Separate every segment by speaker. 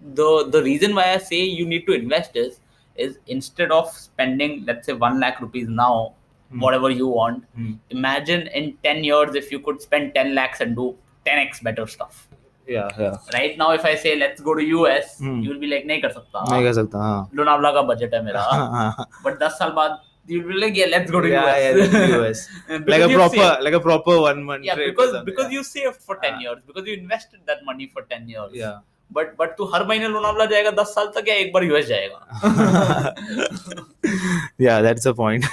Speaker 1: the reason why I say you need to invest is instead of spending, let's say, 1 lakh rupees now, whatever you want, imagine in 10 years if you could spend 10 lakhs and do 10x better stuff.
Speaker 2: Yeah.
Speaker 1: Right now if I say let's go to US, you will be like नहीं कर सकता,
Speaker 2: नहीं कर सकता, हाँ.
Speaker 1: लोनावला का budget है मेरा. But 10 साल बाद you'll be like, yeah, let's go to US.
Speaker 2: let's go to US. like a proper 1 month
Speaker 1: Yeah,
Speaker 2: trip or
Speaker 1: because
Speaker 2: something,
Speaker 1: you saved for 10 years, because you invested that money for 10 years.
Speaker 2: Yeah.
Speaker 1: But तू हर महीने लोनावला जाएगा 10 साल तक, या एक बार US जाएगा?
Speaker 2: Yeah, that's the point.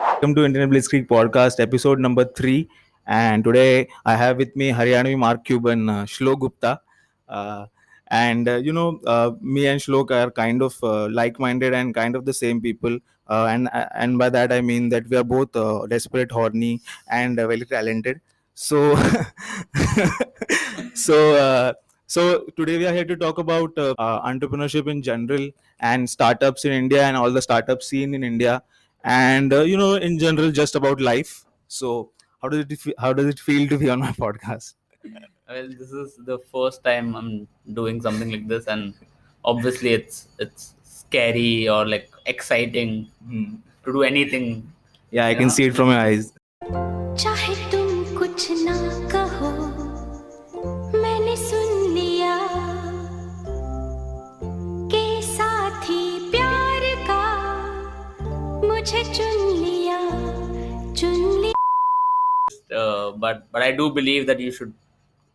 Speaker 2: Welcome to Internet Blitzkrieg podcast, episode number 3. And today I have with me Haryanavi Mark Cuban, Shlok Gupta. Me and Shlok are kind of like-minded and kind of the same people. And by that I mean that we are both desperate, horny, and very talented. So, so today we are here to talk about entrepreneurship in general and startups in India and all the startup scene in India, and in general just about life. So how does it feel to be on my podcast?
Speaker 1: Well, this is the first time I'm doing something like this, and obviously it's scary or like exciting to do anything.
Speaker 2: Yeah, I can see it from your eyes.
Speaker 3: चाहे तुम कुछ ना कहो, मैंने सुन लिया के साथी प्यार का मुझे चुन लिया.
Speaker 1: But I do believe that you should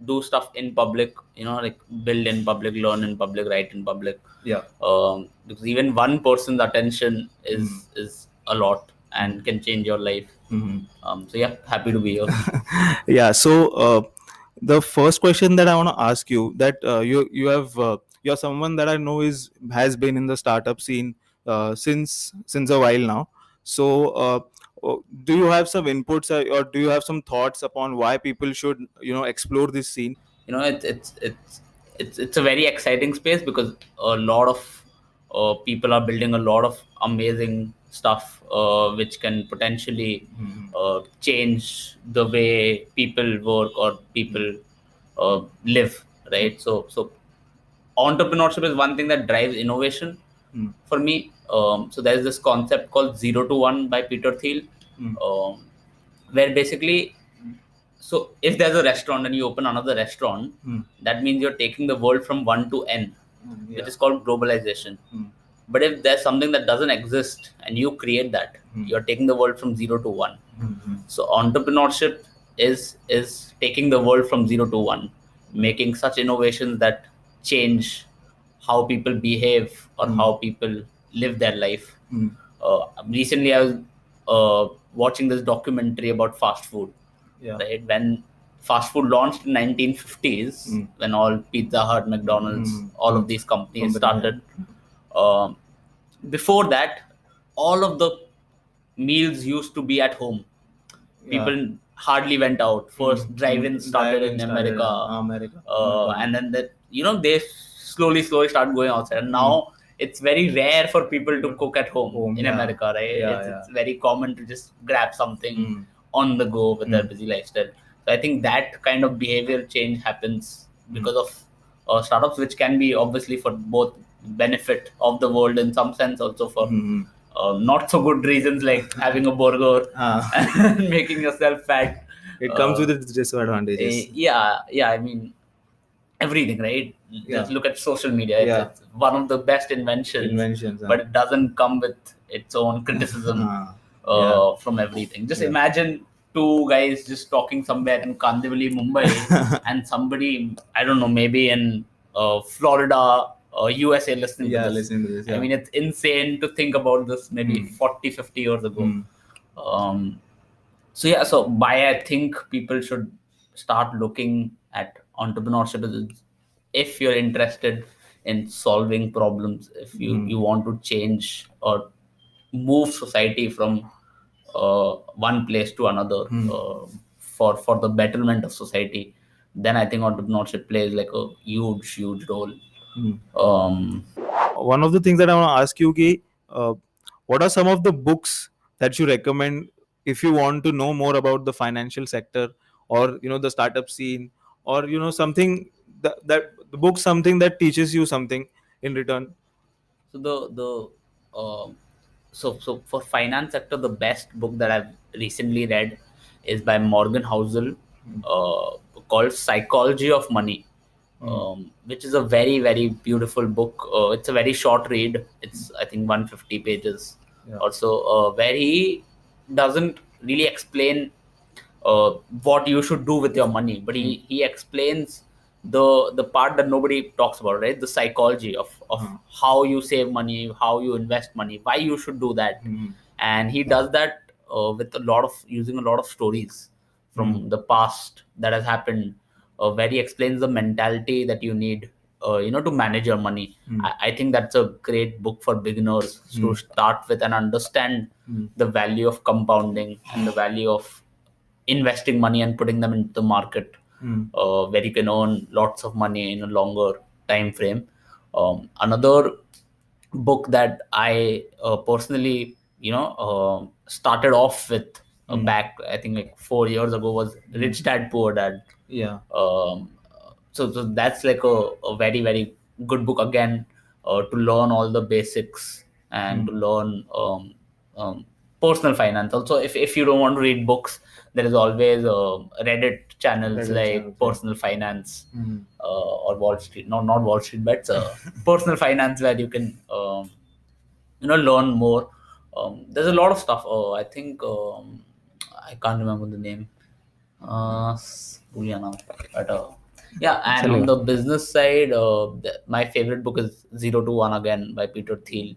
Speaker 1: do stuff in public, like build in public, learn in public, write in public.
Speaker 2: Yeah.
Speaker 1: Because even one person's attention is a lot and can change your life. So yeah, happy to be here.
Speaker 2: Yeah. So the first question that I want to ask you, that you're someone that I know has been in the startup scene since a while now. So do you have some inputs or do you have some thoughts upon why people should explore this scene?
Speaker 1: It's a very exciting space, because a lot of people are building a lot of amazing stuff which can potentially change the way people work or people live, right? So entrepreneurship is one thing that drives innovation for me. So there's this concept called 0 to 1 by Peter Thiel, where basically, so if there's a restaurant and you open another restaurant, that means you're taking the world from 1 to n, which is called globalization. But if there's something that doesn't exist and you create that, you're taking the world from 0 to 1. So entrepreneurship is taking the world from 0 to 1, making such innovations that change how people behave or how people live their life. Recently I was watching this documentary about fast food.
Speaker 2: Yeah.
Speaker 1: Right, when fast food launched in 1950s, when all Pizza Hut, McDonald's, all of these companies started. Before that, all of the meals used to be at home. People hardly went out. First, drive-in started in America, and then they slowly started going outside. And now it's very rare for people to cook at home in America, right? It's very common to just grab something on the go with their busy lifestyle. So I think that kind of behavioral change happens because of startups, which can be obviously for both benefit of the world in some sense, also for not so good reasons, like having a burger and making yourself fat.
Speaker 2: It comes with its disadvantages.
Speaker 1: I mean, everything, right? Just look at social media. It's one of the best inventions, but it doesn't come with its own criticism from everything. Just imagine two guys just talking somewhere in Kandivali, Mumbai, and somebody, I don't know, maybe in Florida, USA listening to this. I mean, it's insane to think about this maybe 40, 50 years ago. So why I think people should start looking at entrepreneurship is, if you're interested in solving problems, if you want to change or move society from one place to another for the betterment of society, then I think entrepreneurship plays like a huge role. Um,
Speaker 2: One of the things that I want to ask you, ki, uh, what are some of the books that you recommend if you want to know more about the financial sector, or the startup scene, or something that the book, something that teaches you something in return?
Speaker 1: so uh, so for finance sector, the best book that I've recently read is by Morgan Housel, called Psychology of Money, which is a very very beautiful book. It's a very short read. It's I think 150 pages.
Speaker 2: Yeah.
Speaker 1: Also, where he doesn't really explain what you should do with your money, but he explains the part that nobody talks about, right? The psychology of how you save money, how you invest money, why you should do that. And he does that with using a lot of stories from the past that has happened, where he explains the mentality that you need to manage your money. I think that's a great book for beginners to start with and understand the value of compounding and the value of investing money and putting them into the market, where you can earn lots of money in a longer time frame. Another book that I personally, started off with back, I think like 4 years ago, was Rich Dad Poor Dad.
Speaker 2: Yeah.
Speaker 1: So that's like a very very good book again, to learn all the basics and to learn personal finance. Also, if you don't want to read books, there is always Reddit channels
Speaker 2: Reddit
Speaker 1: like
Speaker 2: channels, yeah.
Speaker 1: Personal Finance, or Wall Street. Not Wall Street Bets. Personal Finance, where you can learn more. There's a lot of stuff. I think I can't remember the name. Bhul gaya naam. But yeah, and on the business side, my favorite book is Zero to One Again by Peter Thiel.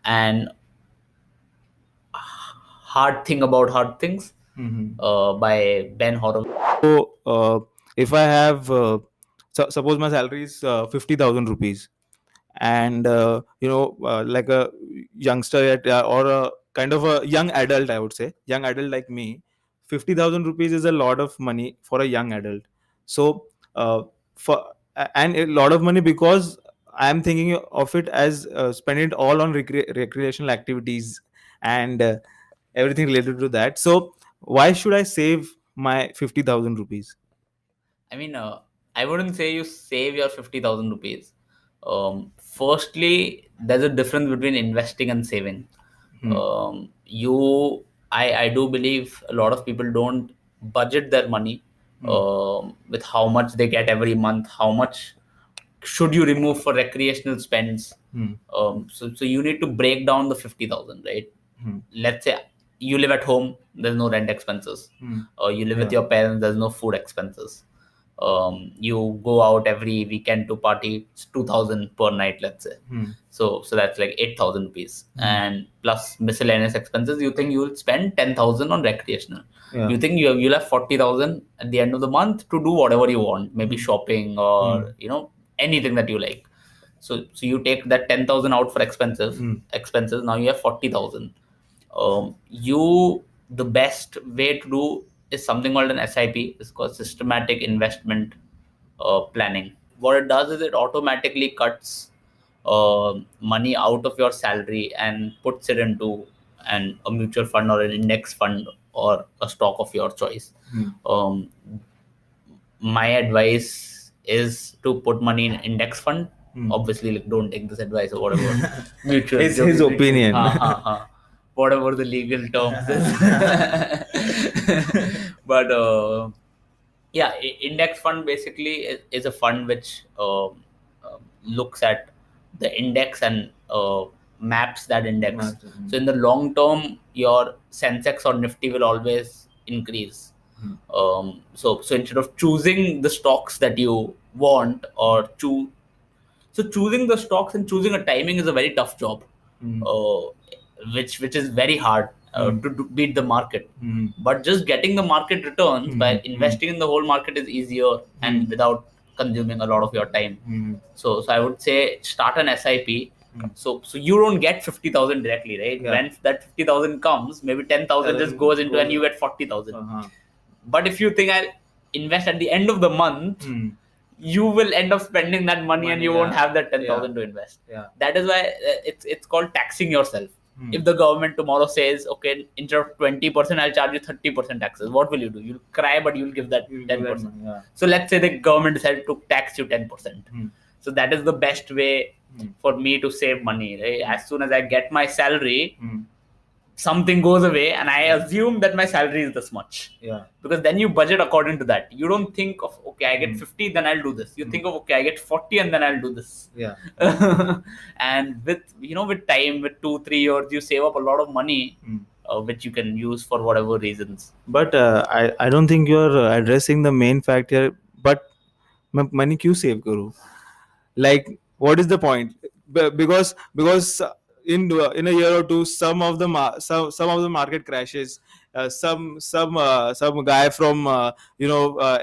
Speaker 1: And Hard Thing About Hard Things, by Ben Horowitz.
Speaker 2: So, if I have, suppose my salary is 50,000 rupees, and like a youngster or a kind of a young adult, I would say, young adult like me, 50,000 rupees is a lot of money for a young adult. So, for and a lot of money, because I'm thinking of it as spending it all on recreational activities and everything related to that. So, why should I save my 50,000 rupees?
Speaker 1: I mean, I wouldn't say you save your 50,000 rupees. Firstly, there's a difference between investing and saving. I do believe a lot of people don't budget their money, with how much they get every month, how much should you remove for recreational spends. So you need to break down the 50,000, right? Let's say you live at home, there's no rent expenses. Or you live with your parents, there's no food expenses. You go out every weekend to party, it's 2,000 per night, let's say. So that's like 8,000 rupees. And plus miscellaneous expenses, you think you'll spend 10,000 on recreational.
Speaker 2: Yeah.
Speaker 1: You think you'll have 40,000 at the end of the month to do whatever you want, maybe shopping or anything that you like. So you take that 10,000 out for expenses. Now you have 40,000. The best way to do is something called an SIP. It's called systematic investment planning. What it does is it automatically cuts money out of your salary and puts it into a mutual fund or an index fund or a stock of your choice. My advice is to put money in index fund. Obviously, like, don't take this advice or whatever. Mutual.
Speaker 2: It's his opinion.
Speaker 1: Whatever the legal terms is. But yeah, index fund basically is a fund which looks at the index and maps that index. So in the long term, your Sensex or Nifty will always increase. So instead of choosing the stocks that you want, or choosing the stocks and choosing a timing is a very tough job, which is very hard to beat the market. But just getting the market returns by investing in the whole market is easier and without consuming a lot of your time. So I would say start an SIP. So you don't get 50,000 directly, right?
Speaker 2: Yeah.
Speaker 1: When that 50,000 comes, maybe 10,000 just goes into and you get 40,000. But if you think I'll invest at the end of the month, you will end up spending that money and you won't
Speaker 2: yeah.
Speaker 1: have that 10,000 to invest.
Speaker 2: Yeah.
Speaker 1: That is why it's called taxing yourself.
Speaker 2: Hmm.
Speaker 1: If the government tomorrow says, okay, instead of 20%, I'll charge you 30% taxes, what will you do? You'll cry, but you'll give that
Speaker 2: You'll give that
Speaker 1: 10%.
Speaker 2: money, yeah.
Speaker 1: So let's say the government decided to tax you 10%.
Speaker 2: Hmm.
Speaker 1: So that is the best way for me to save money. Right? As soon as I get my salary,
Speaker 2: Hmm.
Speaker 1: something goes away, and I assume that my salary is this much.
Speaker 2: Yeah.
Speaker 1: Because then you budget according to that. You don't think of, okay, I get 50, then I'll do this. You think of, okay, I get 40 and then I'll do this.
Speaker 2: Yeah.
Speaker 1: And with time, with 2-3 years, you save up a lot of money,
Speaker 2: Hmm.
Speaker 1: which you can use for whatever reasons.
Speaker 2: But I don't think you're addressing the main fact here. But मैं money क्यों save करूँ? Like, what is the point? Because in a year or two, some of the market crashes. Some guy from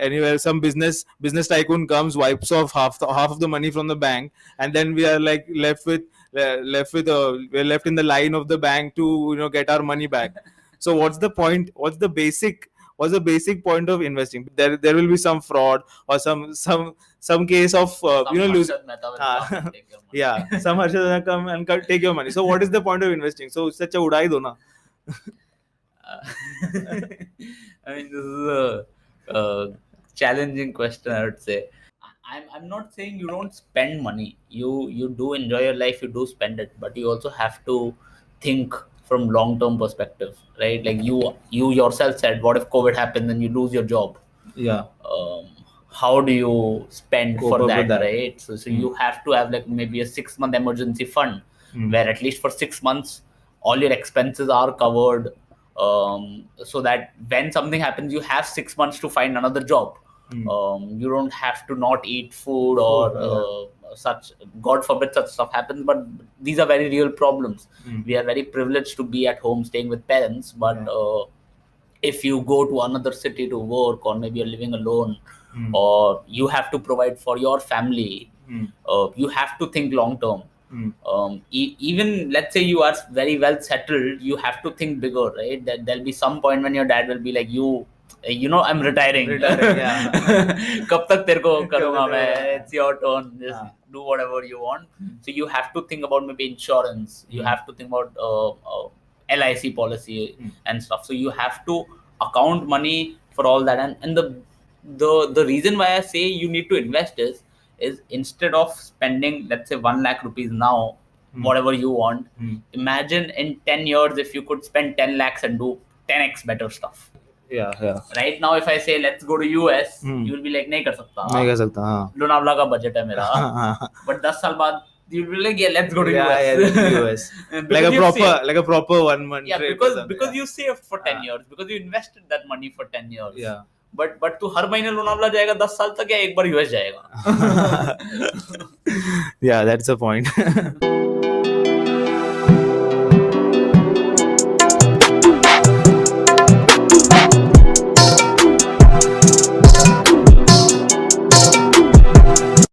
Speaker 2: anywhere, some business tycoon comes, wipes off half of the money from the bank, and then we are like we're left in the line of the bank to get our money back. So what's the point? What's the basic point of investing? There will be some fraud or some case of lose.
Speaker 1: Harshad Mehta will come and take your money.
Speaker 2: Yeah, some Harshad will come and take your money. So what is the point of investing? So such a udai do na.
Speaker 1: I mean, this is a challenging question, I would say. I'm not saying you don't spend money. You do enjoy your life, you do spend it, but you also have to think from long-term perspective, right? Like you yourself said, what if COVID happens and you lose your job?
Speaker 2: Yeah.
Speaker 1: How do you spend
Speaker 2: Cope
Speaker 1: for
Speaker 2: up
Speaker 1: that,
Speaker 2: with that.
Speaker 1: right? So you have to have like maybe a 6-month emergency fund where at least for 6 months all your expenses are covered, so that when something happens, you have 6 months to find another job. You don't have to not eat food or such. God forbid such stuff happens, but these are very real problems. We are very privileged to be at home staying with parents, but if you go to another city to work, or maybe you're living alone, or you have to provide for your family, you have to think long term. Even let's say you are very well settled, you have to think bigger, right? That there'll be some point when your dad will be like, I'm retiring.
Speaker 2: Yeah.
Speaker 1: कब तक तेरे को करूँगा मैं? It's your turn. Just do whatever you want. So you have to think about maybe insurance. You have to think about LIC policy and stuff. So you have to account money for all that. And the reason why I say you need to invest is instead of spending, let's say 1 lakh rupees now, whatever you want, imagine in 10 years if you could spend 10 lakhs and do 10x better stuff.
Speaker 2: Yeah.
Speaker 1: Right now, if I say let's go to US, you will be like, नहीं कर सकता.
Speaker 2: नहीं कर सकता, हाँ.
Speaker 1: लोनावला का budget है मेरा. But 10 साल बाद you'll be like, yeah, let's go to US.
Speaker 2: Yeah, let's go to US. like a proper 1 month.
Speaker 1: Yeah,
Speaker 2: trip or
Speaker 1: because
Speaker 2: something.
Speaker 1: you saved for 10 years, because you invested that money for 10 years.
Speaker 2: Yeah.
Speaker 1: But तू हर महीने लोनावला जाएगा 10 साल तक या एक बार US जाएगा?
Speaker 2: Yeah, that's the point.